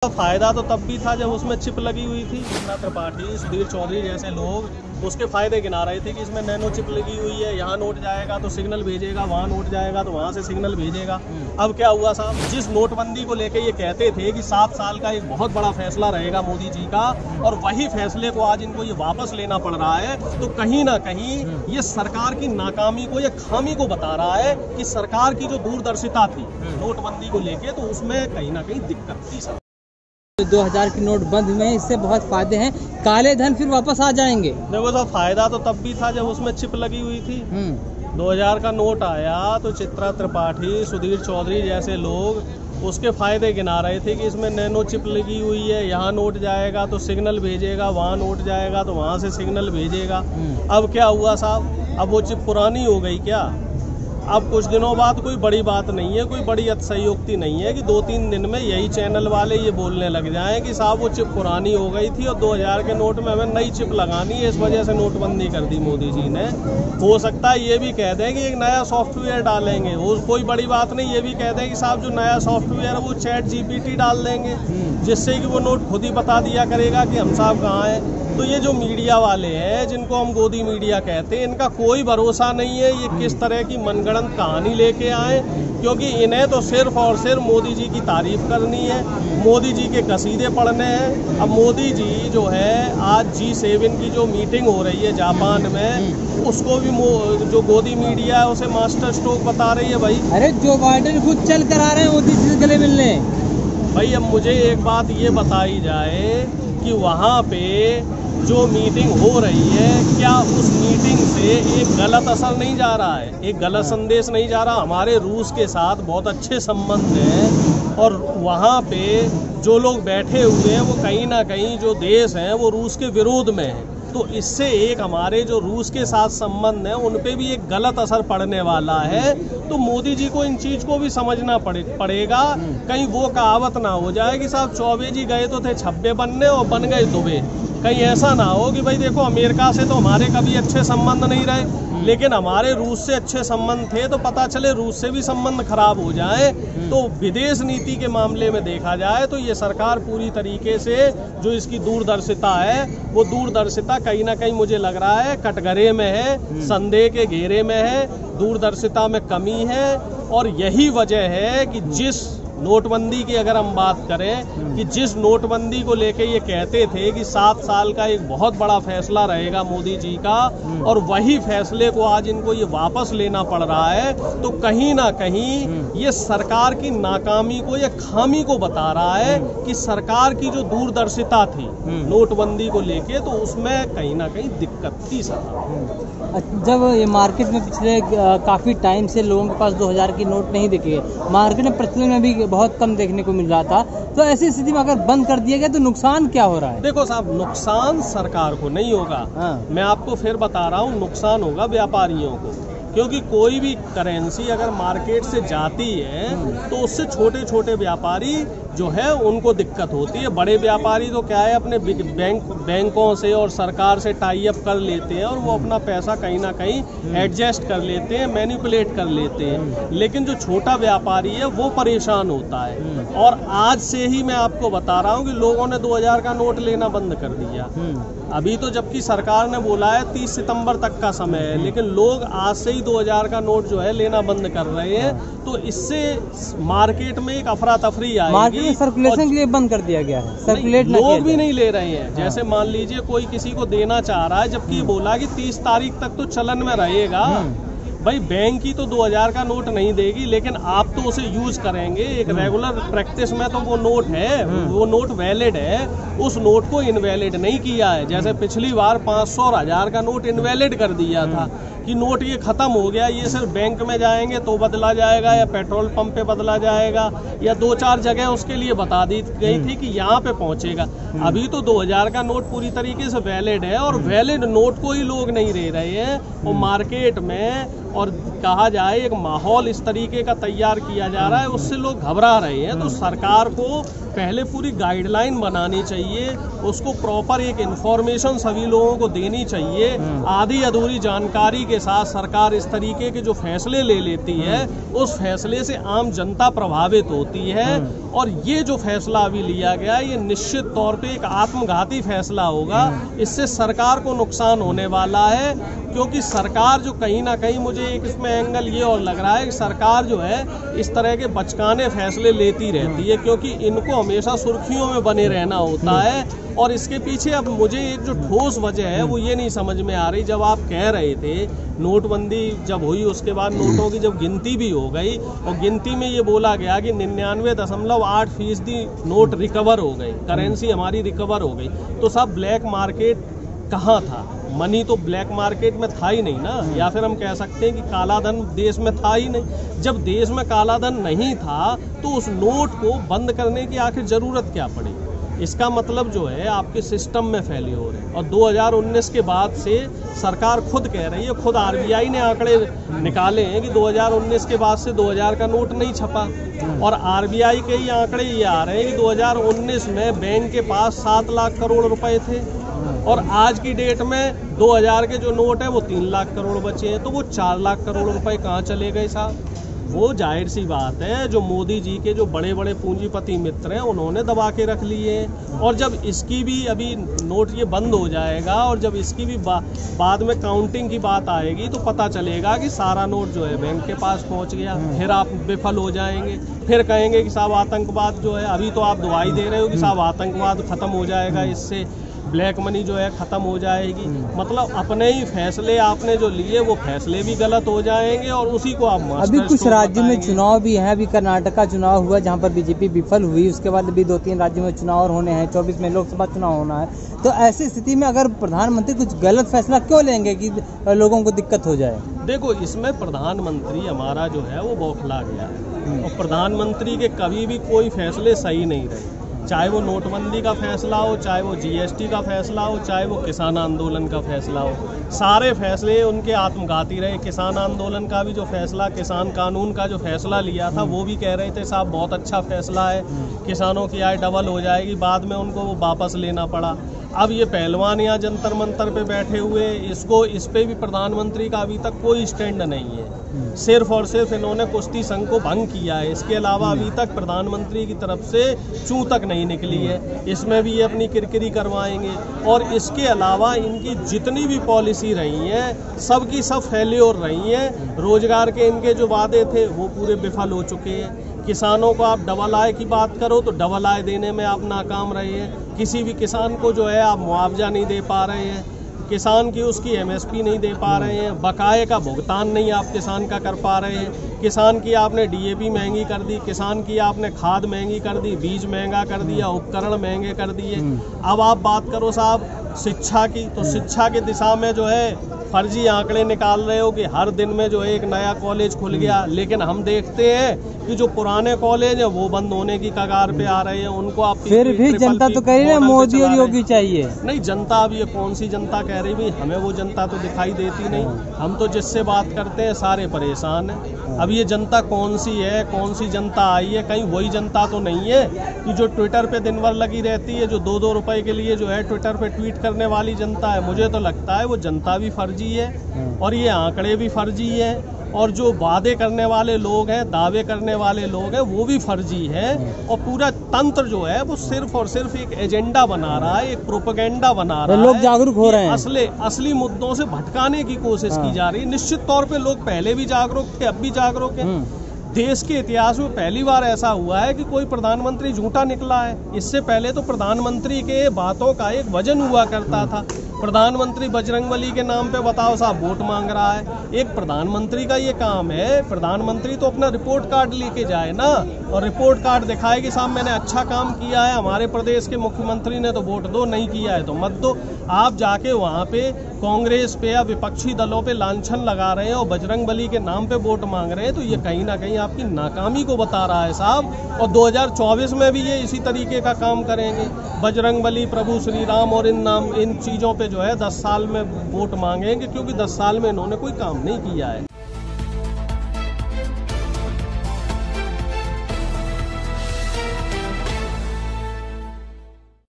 फायदा तो तब भी था जब उसमें चिप लगी हुई थी। चित्रा त्रिपाठी, सुधीर चौधरी जैसे लोग उसके फायदे गिना रहे थे कि इसमें नैनो चिप लगी हुई है, यहाँ नोट जाएगा तो सिग्नल भेजेगा, वहाँ नोट जाएगा तो वहाँ से सिग्नल भेजेगा। अब क्या हुआ साहब, जिस नोटबंदी को लेके ये कहते थे कि 7 साल का एक बहुत बड़ा फैसला रहेगा मोदी जी का, और वही फैसले को आज इनको ये वापस लेना पड़ रहा है, तो कहीं ना कहीं ये सरकार की नाकामी को, ये खामी को बता रहा है कि सरकार की जो दूरदर्शिता थी नोटबंदी को लेके, तो उसमें कहीं ना कहीं दिक्कत थी सर। 2000 की नोट बंद हुए हैं, इससे बहुत फायदे हैं, काले धन फिर वापस आ जाएंगे। देखो साहब, फायदा तो तब भी था जब उसमें चिप लगी हुई थी। 2000 का नोट आया तो चित्रा त्रिपाठी, सुधीर चौधरी जैसे लोग उसके फायदे गिना रहे थे कि इसमें नैनो चिप लगी हुई है, यहाँ नोट जाएगा तो सिग्नल भेजेगा, वहाँ नोट जाएगा तो वहाँ से सिग्नल भेजेगा। अब क्या हुआ साहब, अब वो चिप पुरानी हो गई क्या? अब कुछ दिनों बाद कोई बड़ी बात नहीं है, कोई बड़ी अतिशयोक्ति नहीं है कि 2-3 दिन में यही चैनल वाले ये बोलने लग जाएं कि साहब वो चिप पुरानी हो गई थी और 2000 के नोट में हमें नई चिप लगानी है, इस वजह से नोटबंदी कर दी मोदी जी ने। हो सकता है ये भी कह दें कि एक नया सॉफ्टवेयर डालेंगे, वो कोई बड़ी बात नहीं, ये भी कह दें कि साहब जो नया सॉफ्टवेयर है वो ChatGPT डाल देंगे, जिससे कि वो नोट खुद ही बता दिया करेगा कि हम साहब कहाँ हैं। तो ये जो मीडिया वाले हैं, जिनको हम गोदी मीडिया कहते हैं, इनका कोई भरोसा नहीं है, ये किस तरह की मनगढ़ंत कहानी लेके आए, क्योंकि इन्हें तो सिर्फ और सिर्फ मोदी जी की तारीफ करनी है, मोदी जी के कसीदे पढ़ने हैं। अब मोदी जी जो है, आज G7 की जो मीटिंग हो रही है जापान में, उसको भी जो गोदी मीडिया है उसे मास्टर स्ट्रोक बता रही है। भाई अरे जो बाइडेन खुद चल कर आ रहे हैं मोदी जी से गले मिलने। भाई अब मुझे एक बात ये बताई जाए कि वहाँ पे जो मीटिंग हो रही है, क्या उस मीटिंग से एक गलत असर नहीं जा रहा है, एक गलत संदेश नहीं जा रहा? हमारे रूस के साथ बहुत अच्छे संबंध हैं, और वहाँ पे जो लोग बैठे हुए हैं वो कहीं ना कहीं जो देश हैं वो रूस के विरोध में हैं। तो इससे एक हमारे जो रूस के साथ संबंध है उन पे भी एक गलत असर पड़ने वाला है। तो मोदी जी को इन चीज़ को भी समझना पड़ेगा, कहीं वो कहावत ना हो जाए कि साहब चौबे जी गए तो थे छब्बे बनने और बन गए दुबे। कहीं ऐसा ना हो कि भाई देखो अमेरिका से तो हमारे कभी अच्छे संबंध नहीं रहे, लेकिन हमारे रूस से अच्छे संबंध थे, तो पता चले रूस से भी संबंध खराब हो जाए। तो विदेश नीति के मामले में देखा जाए तो ये सरकार पूरी तरीके से जो इसकी दूरदर्शिता है, वो दूरदर्शिता कहीं ना कहीं मुझे लग रहा है कटघरे में है, संदेह के घेरे में है, दूरदर्शिता में कमी है। और यही वजह है कि जिस नोटबंदी की अगर हम बात करें, कि जिस नोटबंदी को लेके ये कहते थे कि 7 साल का एक बहुत बड़ा फैसला रहेगा मोदी जी का, और वही फैसले को आज इनको ये वापस लेना पड़ रहा है, तो कहीं ना कहीं ये सरकार की नाकामी को, ये खामी को बता रहा है कि सरकार की जो दूरदर्शिता थी नोटबंदी को लेके, तो उसमें कहीं ना कहीं दिक्कत थी सर। जब ये मार्केट में पिछले काफ़ी टाइम से लोगों के पास 2000 की नोट नहीं दिखे, मार्केट में प्रचलन में भी बहुत कम देखने को मिल रहा था, तो ऐसी स्थिति में अगर बंद कर दिया गया तो नुकसान क्या हो रहा है? देखो साहब, नुकसान सरकार को नहीं होगा। मैं आपको फिर बता रहा हूँ, नुकसान होगा व्यापारियों को, क्योंकि कोई भी करेंसी अगर मार्केट से जाती है तो उससे छोटे छोटे व्यापारी जो है उनको दिक्कत होती है। बड़े व्यापारी तो क्या है, अपने बैंकों से और सरकार से टाई अप कर लेते हैं और वो अपना पैसा कहीं ना कहीं एडजस्ट कर लेते हैं, मैनिपुलेट कर लेते हैं। लेकिन जो छोटा व्यापारी है वो परेशान होता है। और आज से ही मैं आपको बता रहा हूँ कि लोगों ने 2000 का नोट लेना बंद कर दिया। अभी तो जबकि सरकार ने बोला है 30 सितंबर तक का समय है, लेकिन लोग आज से ही 2000 का नोट जो है लेना बंद कर रहे हैं। तो इससे मार्केट में एक अफरा तफरी आएगी। सर्कुलेशन के लिए बंद कर दिया गया है, सर्कुलेट लोग भी नहीं ले रहे हैं। जैसे मान लीजिए कोई किसी को देना चाह रहा है, जबकि बोला कि 30 तारीख तक तो चलन में रहेगा। भाई बैंक की तो 2000 का नोट नहीं देगी, लेकिन आप तो उसे यूज करेंगे। एक रेगुलर प्रैक्टिस में तो वो नोट है, वो नोट वैलिड है, उस नोट को इनवैलिड नहीं किया है। जैसे पिछली बार 500 और 1000 का नोट इनवैलिड कर दिया था कि नोट ये खत्म हो गया, ये सिर्फ बैंक में जाएंगे तो बदला जाएगा, या पेट्रोल पंप पे बदला जाएगा, या 2-4 जगह उसके लिए बता दी गई थी कि यहाँ पे पहुंचेगा। अभी तो 2000 का नोट पूरी तरीके से वैलिड है, और वैलिड नोट को ही लोग नहीं ले रहे हैं। और मार्केट में और कहा जाए एक माहौल इस तरीके का तैयार किया जा रहा है, उससे लोग घबरा रहे हैं। तो सरकार को पहले पूरी गाइडलाइन बनानी चाहिए, उसको प्रॉपर एक इन्फॉर्मेशन सभी लोगों को देनी चाहिए। आधी अधूरी जानकारी के साथ सरकार इस तरीके के जो फैसले ले लेती है, उस फैसले से आम जनता प्रभावित होती है। और ये जो फैसला अभी लिया गया है, ये निश्चित तौर पे एक आत्मघाती फैसला होगा। इससे सरकार को नुकसान होने वाला है, क्योंकि सरकार जो कहीं ना कहीं, मुझे एक इसमें एंगल ये और लग रहा है कि सरकार जो है इस तरह के बचकाने फैसले लेती रहती है, क्योंकि इनको हमेशा सुर्खियों में बने रहना होता है। और इसके पीछे अब मुझे एक जो ठोस वजह है वो ये नहीं समझ में आ रही। जब आप कह रहे थे नोटबंदी जब हुई, उसके बाद नोटों की जब गिनती भी हो गई और गिनती में ये बोला गया कि 99.8% नोट रिकवर हो गए, करेंसी हमारी रिकवर हो गई, तो सब ब्लैक मार्केट कहाँ था? मनी तो ब्लैक मार्केट में था ही नहीं ना। या फिर हम कह सकते हैं कि काला धन देश में था ही नहीं। जब देश में काला धन नहीं था तो उस नोट को बंद करने की आखिर जरूरत क्या पड़ी? इसका मतलब जो है आपके सिस्टम में फैले हो रहे हैं। और 2019 के बाद से सरकार खुद कह रही है, खुद आरबीआई ने आंकड़े निकाले हैं कि 2019 के बाद से 2000 का नोट नहीं छपा। और आरबीआई के ही आंकड़े ये आ रहे हैं कि 2019 में बैंक के पास 7 लाख करोड़ रुपए थे और आज की डेट में 2000 के जो नोट है वो 3 लाख करोड़ बचे हैं। तो वो 4 लाख करोड़ रुपए कहाँ चले गए साहब? वो जाहिर सी बात है, जो मोदी जी के जो बड़े बड़े पूंजीपति मित्र हैं उन्होंने दबा के रख लिए हैं। और जब इसकी भी अभी नोट ये बंद हो जाएगा और जब इसकी भी बाद में काउंटिंग की बात आएगी तो पता चलेगा कि सारा नोट जो है बैंक के पास पहुंच गया। फिर आप विफल हो जाएंगे, फिर कहेंगे कि साहब आतंकवाद जो है, अभी तो आप दुहाई दे रहे हो कि साहब आतंकवाद खत्म हो जाएगा, इससे ब्लैक मनी जो है ख़त्म हो जाएगी। मतलब अपने ही फैसले आपने जो लिए वो फैसले भी गलत हो जाएंगे और उसी को आप अभी कुछ राज्यों में चुनाव भी है। अभी कर्नाटक का चुनाव हुआ जहां पर बीजेपी विफल हुई, उसके बाद अभी 2-3 राज्यों में चुनाव और होने हैं, 24 में लोकसभा चुनाव होना है। तो ऐसी स्थिति में अगर प्रधानमंत्री कुछ गलत फैसला क्यों लेंगे कि लोगों को दिक्कत हो जाए? देखो, इसमें प्रधानमंत्री हमारा जो है वो बौखला गया है और प्रधानमंत्री के कभी भी कोई फैसले सही नहीं रहे। चाहे वो नोटबंदी का फैसला हो, चाहे वो जीएसटी का फैसला हो, चाहे वो किसान आंदोलन का फैसला हो, सारे फैसले उनके आत्मघाती रहे। किसान आंदोलन का भी जो फैसला, किसान कानून का जो फैसला लिया था, वो भी कह रहे थे साहब बहुत अच्छा फैसला है, किसानों की आय डबल हो जाएगी। बाद में उनको वो वापस लेना पड़ा। अब ये पहलवान यहाँ जंतर मंतर पे बैठे हुए, इस पे भी प्रधानमंत्री का अभी तक कोई स्टैंड नहीं है। सिर्फ और सिर्फ इन्होंने कुश्ती संघ को भंग किया है। इसके अलावा अभी तक प्रधानमंत्री की तरफ से चूं तक नहीं निकली है। इसमें भी ये अपनी किरकिरी करवाएंगे। और इसके अलावा इनकी जितनी भी पॉलिसी रही है सबकी सब फेल्योर रही है। रोजगार के इनके जो वादे थे वो पूरे विफल हो चुके हैं। किसानों को आप डबल आय की बात करो तो डबल आय देने में आप नाकाम रहे हैं। किसी भी किसान को जो है आप मुआवजा नहीं दे पा रहे हैं, किसान की उसकी एमएसपी नहीं दे पा रहे हैं, बकाये का भुगतान नहीं आप किसान का कर पा रहे हैं। किसान की आपने डीएपी महंगी कर दी, किसान की आपने खाद महंगी कर दी, बीज महंगा कर दिया, उपकरण महंगे कर दिए। अब आप बात करो साहब शिक्षा की, तो शिक्षा की दिशा में जो है फर्जी आंकड़े निकाल रहे हो कि हर दिन में जो है एक नया कॉलेज खुल गया, लेकिन हम देखते हैं कि जो पुराने कॉलेज है वो बंद होने की कगार पे आ रहे हैं। उनको आप फिर भी जनता तो कह रही है मोदी और योगी चाहिए। नहीं, जनता अब ये कौन सी जनता कह रही, भाई हमें वो जनता तो दिखाई देती नहीं। हम तो जिससे बात करते हैं सारे परेशान हैं। अब ये जनता कौन सी है, कौन सी जनता आई है? कहीं वही जनता तो नहीं है कि जो ट्विटर पे दिन भर लगी रहती है, जो 2-2 रुपए के लिए जो है ट्विटर पे ट्वीट करने वाली जनता है। मुझे तो लगता है वो जनता भी फर्जी है और ये आंकड़े भी फर्जी है और जो वादे करने वाले लोग हैं, दावे करने वाले लोग हैं, वो भी फर्जी है। और पूरा तंत्र जो है वो सिर्फ और सिर्फ एक एजेंडा बना रहा है, एक प्रोपेगेंडा बना रहा है। लोग जागरूक हो रहे हैं, असली मुद्दों से भटकाने की कोशिश की जा रही है। निश्चित तौर पे लोग पहले भी जागरूक थे, अब भी जागरूक हैं। देश के इतिहास में पहली बार ऐसा हुआ है कि कोई प्रधानमंत्री झूठा निकला है। इससे पहले तो प्रधानमंत्री के बातों का एक वजन हुआ करता था। प्रधानमंत्री बजरंगबली के नाम पे बताओ साहब वोट मांग रहा है। एक प्रधानमंत्री का ये काम है, प्रधानमंत्री तो अपना रिपोर्ट कार्ड लेके जाए ना और रिपोर्ट कार्ड दिखाए कि साहब मैंने अच्छा काम किया है, हमारे प्रदेश के मुख्यमंत्री ने तो वोट दो, नहीं किया है तो मत दो। आप जाके वहाँ पे कांग्रेस पे या विपक्षी दलों पे लांछन लगा रहे हैं और बजरंगबली के नाम पे वोट मांग रहे हैं, तो ये कहीं ना कहीं आपकी नाकामी को बता रहा है साहब। और 2024 में भी ये इसी तरीके का काम करेंगे। बजरंगबली, प्रभु श्री राम और इन चीज़ों पे जो है 10 साल में वोट मांगेंगे, क्योंकि 10 साल में इन्होंने कोई काम नहीं किया है।